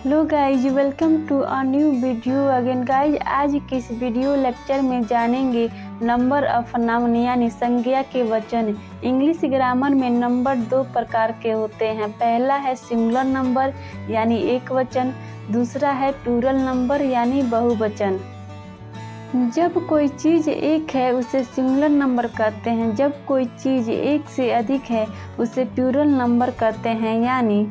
Hello guys, welcome to a new video again guys. आज के इस वीडियो लेक्चर में जानेंगे नंबर ऑफ नाउन यानी संज्ञा के वचन। इंग्लिश ग्रामर में नंबर दो प्रकार के होते हैं। पहला है सिंगुलर नंबर यानी एक वचन, दूसरा है प्लूरल नंबर यानी बहुवचन। जब कोई चीज़ एक है उसे सिंगुलर नंबर कहते हैं, जब कोई चीज़ एक से अधिक है उसे प्लूरल नंबर कहते हैं। यानी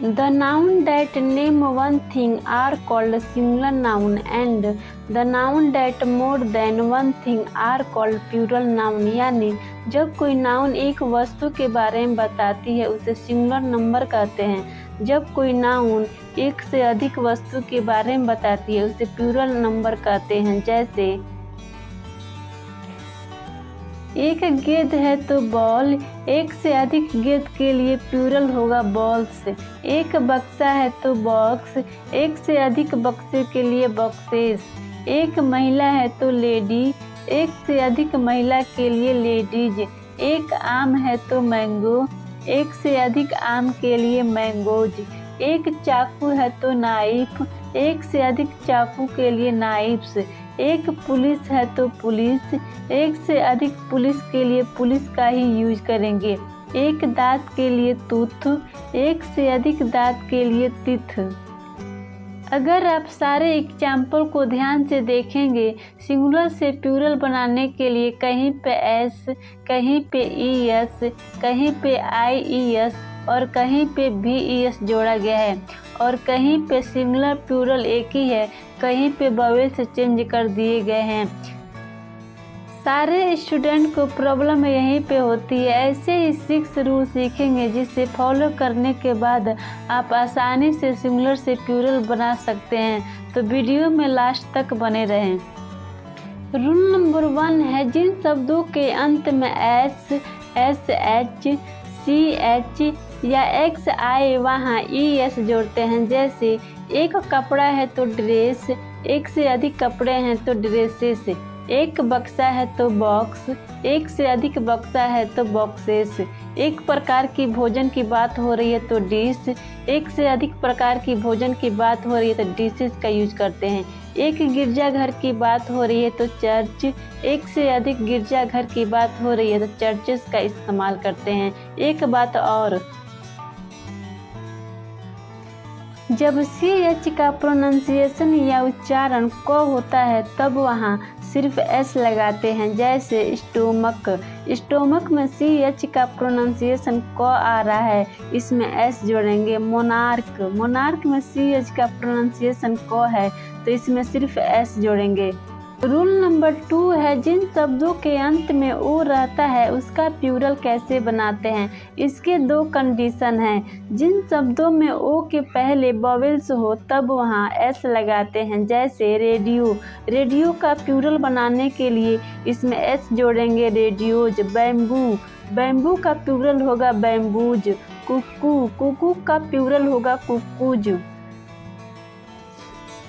The noun that name one thing are called singular noun and the noun that more than one thing are called plural noun। यानी जब कोई नाउन एक वस्तु के बारे में बताती है उसे सिंगुलर नंबर कहते हैं, जब कोई नाउन एक से अधिक वस्तु के बारे में बताती है उसे प्लूरल नंबर कहते हैं। जैसे एक गेंद है तो बॉल, एक से अधिक गेंद के लिए प्लूरल होगा बॉल्स। एक बक्सा है तो बॉक्स, एक से अधिक बक्से के लिए बॉक्सेस। एक महिला है तो लेडी, एक से अधिक महिला के लिए लेडीज। एक आम है तो मैंगो, एक से अधिक आम के लिए मैंगोज। एक चाकू है तो नाइफ, एक से अधिक चाकू के लिए नाइफ्स। एक पुलिस है तो पुलिस, एक से अधिक पुलिस के लिए पुलिस का ही यूज करेंगे। एक दांत के लिए टूथ, एक से अधिक दांत के लिए टीथ। अगर आप सारे एग्जाम्पल को ध्यान से देखेंगे, सिंगुलर से प्लूरल बनाने के लिए कहीं पे एस, कहीं पे ईएस, कहीं पे आईईएस और कहीं पे वीईएस जोड़ा गया है, और कहीं पे सिंगुलर प्लूरल एक ही है, कहीं पे वोवेल से चेंज कर दिए गए हैं। सारे स्टूडेंट को प्रॉब्लम यहीं पे होती है। ऐसे ही 6 रूल सीखेंगे जिसे फॉलो करने के बाद आप आसानी से सिंगुलर से प्लूरल बना सकते हैं, तो वीडियो में लास्ट तक बने रहें। रूल नंबर 1 है जिन शब्दों के अंत में S, S H, C H या एक्स आए वहाँ ईएस जोड़ते हैं। जैसे एक कपड़ा है तो ड्रेस, एक से अधिक कपड़े हैं तो ड्रेसेस। एक बक्सा है तो बॉक्स, एक से अधिक बक्सा है तो बॉक्सेस। एक प्रकार की भोजन की बात हो रही है तो डिश, एक से अधिक प्रकार की भोजन की बात हो रही है तो डिशेस का यूज करते हैं। एक गिरजाघर की बात हो रही है तो चर्च, एक से अधिक गिरजाघर की बात हो रही है तो चर्चेस का इस्तेमाल करते हैं। एक बात और, जब CH का प्रोनाउंसिएशन या उच्चारण क होता है तब वहाँ सिर्फ S लगाते हैं। जैसे स्टोमक, स्टोमक में CH का प्रोनाउंसिएशन क आ रहा है, इसमें S जोड़ेंगे। मोनार्क, मोनार्क में CH का प्रोनाउंसिएशन क है तो इसमें सिर्फ S जोड़ेंगे। रूल नंबर 2 है जिन शब्दों के अंत में ओ रहता है उसका प्लूरल कैसे बनाते हैं। इसके 2 कंडीशन हैं। जिन शब्दों में ओ के पहले वोवेल्स हो तब वहाँ एस लगाते हैं। जैसे रेडियो, रेडियो का प्लूरल बनाने के लिए इसमें एस जोड़ेंगे, रेडियोज। बैम्बू, बैम्बू का प्लूरल होगा बैम्बूज। कुक्कू, कुक्कू का प्लूरल होगा कुक्कूज।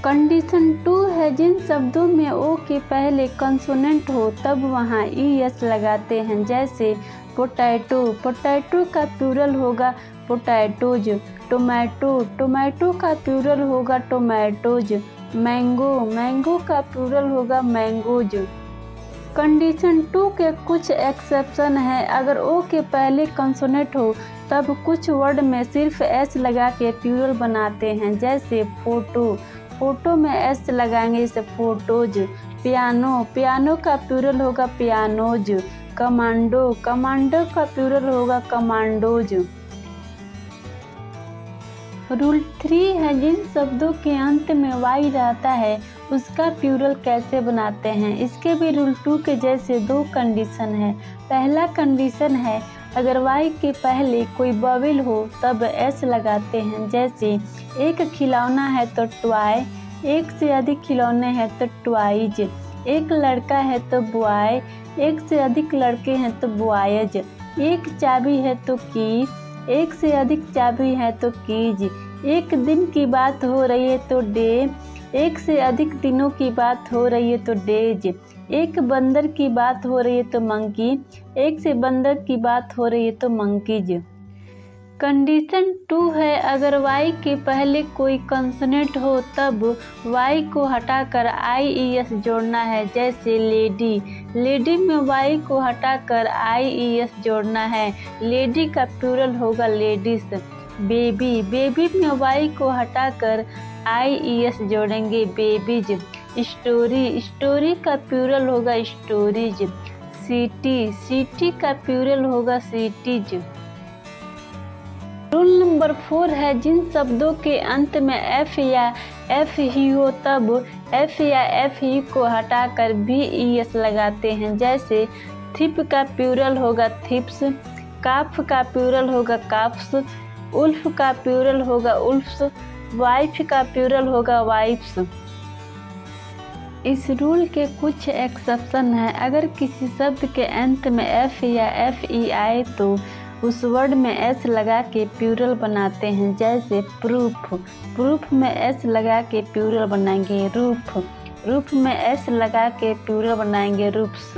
कंडीशन 2 है जिन शब्दों में ओ के पहले कंसोनेंट हो तब वहाँ ईएस लगाते हैं। जैसे पोटैटो, पोटैटो का प्लूरल होगा पोटैटोज। टोमेटो, टोमेटो का प्लूरल होगा टोमेटोज। मैंगो, मैंगो का प्लूरल होगा मैंगोज। कंडीशन 2 के कुछ एक्सेप्शन है। अगर ओ के पहले कंसोनेंट हो तब कुछ वर्ड में सिर्फ एस लगा के प्लूरल बनाते हैं। जैसे फोटो, फोटो में एस लगाएंगे इसे फोटोज। पियानो, पियानो का प्लूरल होगा पियानोज। कमांडो, कमांडो का प्लूरल होगा कमांडोज। रूल 3 है जिन शब्दों के अंत में वाई रहता है उसका प्लूरल कैसे बनाते हैं। इसके भी रूल 2 के जैसे 2 कंडीशन है। पहला कंडीशन है अगर वाई के पहले कोई वोवेल हो तब एस लगाते हैं। जैसे एक खिलौना है तो टॉय, एक से अधिक खिलौने हैं तो टॉयज। एक लड़का है तो बॉय, एक से अधिक लड़के हैं तो बॉयज। एक चाबी है तो की, एक से अधिक चाबी है तो कीज। एक दिन की बात हो रही है तो डे, एक से अधिक दिनों की बात हो रही है तो डेज। एक बंदर की बात हो रही है तो मंकी, एक से बंदर की बात हो रही है तो मंकीज। कंडीशन 2 है, अगर y के पहले कोई कंसोनेंट हो तब y को हटाकर IES जोड़ना है। जैसे लेडी, लेडी में y को हटाकर IES जोड़ना है। लेडी का प्लूरल होगा लेडीज। बेबी, बेबी में y को हटाकर IES जोड़ेंगे बेबीज। स्टोरी, स्टोरी का प्लूरल होगा स्टोरीज। सिटी, सिटी का प्लूरल होगा सिटीज। रूल नंबर 4 है, जिन शब्दों के अंत में f या f ही हो तब f या f ही को हटाकर VES लगाते हैं। जैसे थिप का प्लूरल होगा थिप्स, काफ का प्लूरल होगा काफ्स, उल्फ का प्लूरल होगा उल्फ्स, वाइफ का प्लूरल होगा वाइफ्स। इस रूल के कुछ एक्सेप्शन हैं। अगर किसी शब्द के अंत में f या FE आए तो उस वर्ड में s लगा के प्लूरल बनाते हैं। जैसे प्रूफ, प्रूफ में s लगा के प्लूरल बनाएंगे रूफ, रूफ में s लगा के प्लूरल बनाएंगे रूफ्स।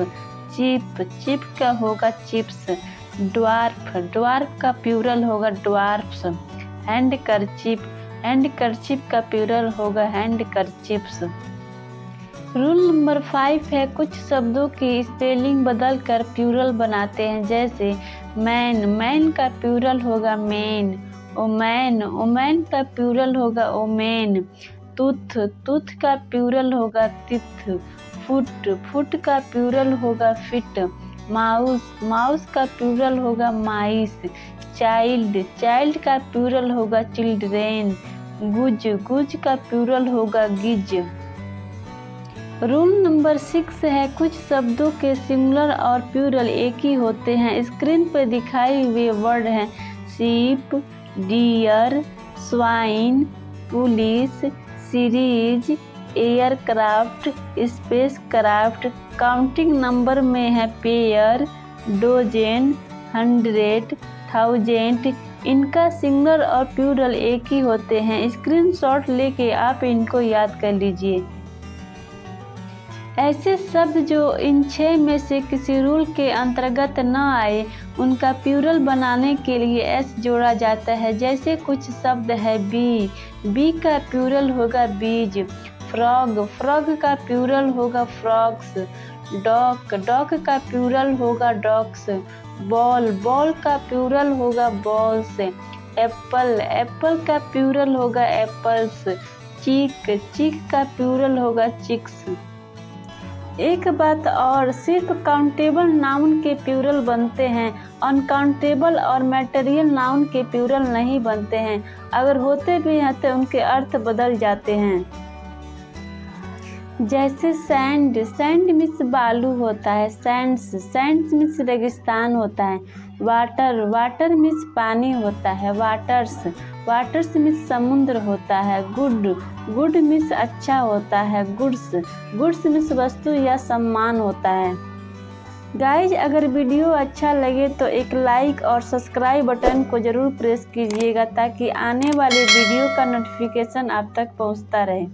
चिप, चिप का होगा चिप्स। ड्वार्फ, ड्वार्फ का प्लूरल होगा ड्वार्फ्स। हैंडकरचिप, हैंडकरचिप का प्लूरल होगा हैंडकरचिप्स। रूल नंबर 5 है, कुछ शब्दों की स्पेलिंग बदल कर प्लूरल बनाते हैं। जैसे मैन, मैन का प्लूरल होगा मैन। ओमैन, ओमैन का प्लूरल होगा ओमेन। तुथ, तुथ का प्लूरल होगा तिथ। फुट, फुट का प्लूरल होगा फिट। माउस, माउस का प्लूरल होगा माइस। चाइल्ड, चाइल्ड का प्लूरल होगा चिल्ड्रेन। गुज, गुज का प्लूरल होगा गिज। रूल नंबर 6 है, कुछ शब्दों के सिंगुलर और प्लूरल एक ही होते हैं। स्क्रीन पर दिखाए हुए वर्ड हैं sheep, deer, swine, police, series, aircraft, spacecraft. Counting number में है पेयर, डोजेन, 100, 1000। इनका सिंगुलर और प्लूरल एक ही होते हैं। स्क्रीनशॉट लेके आप इनको याद कर लीजिए। ऐसे शब्द जो इन 6 में से किसी रूल के अंतर्गत न आए उनका प्लूरल बनाने के लिए s जोड़ा जाता है। जैसे कुछ शब्द है बी, बी का प्लूरल होगा बीज। फ्रॉग, फ्रॉग का प्लूरल होगा फ्रॉग्स। डॉग, डॉग का प्लूरल होगा डॉग्स। बॉल, बॉल का प्लूरल होगा बॉल्स। एप्पल, एप्पल का प्लूरल होगा एप्पल्स। चीक, चीक का प्लूरल होगा चिक्स। एक बात और, सिर्फ काउंटेबल नाउन के प्लूरल बनते हैं, अनकाउंटेबल और मैटेरियल नाउन के प्लूरल नहीं बनते हैं। अगर होते भी हैं तो उनके अर्थ बदल जाते हैं। जैसे सैंड, सैंड मीन्स बालू होता है। सैंड्स, सैंड्स मीन्स रेगिस्तान होता है। वाटर, वाटर मीन्स पानी होता है। वाटर्स, वाटर्स मीन्स समुद्र होता है। गुड, गुड मीन्स अच्छा होता है। गुड्स, गुड्स मीन्स वस्तु या सम्मान होता है। गाइज, अगर वीडियो अच्छा लगे तो एक लाइक और सब्सक्राइब बटन को ज़रूर प्रेस कीजिएगा ताकि आने वाले वीडियो का नोटिफिकेशन आप तक पहुंचता रहे।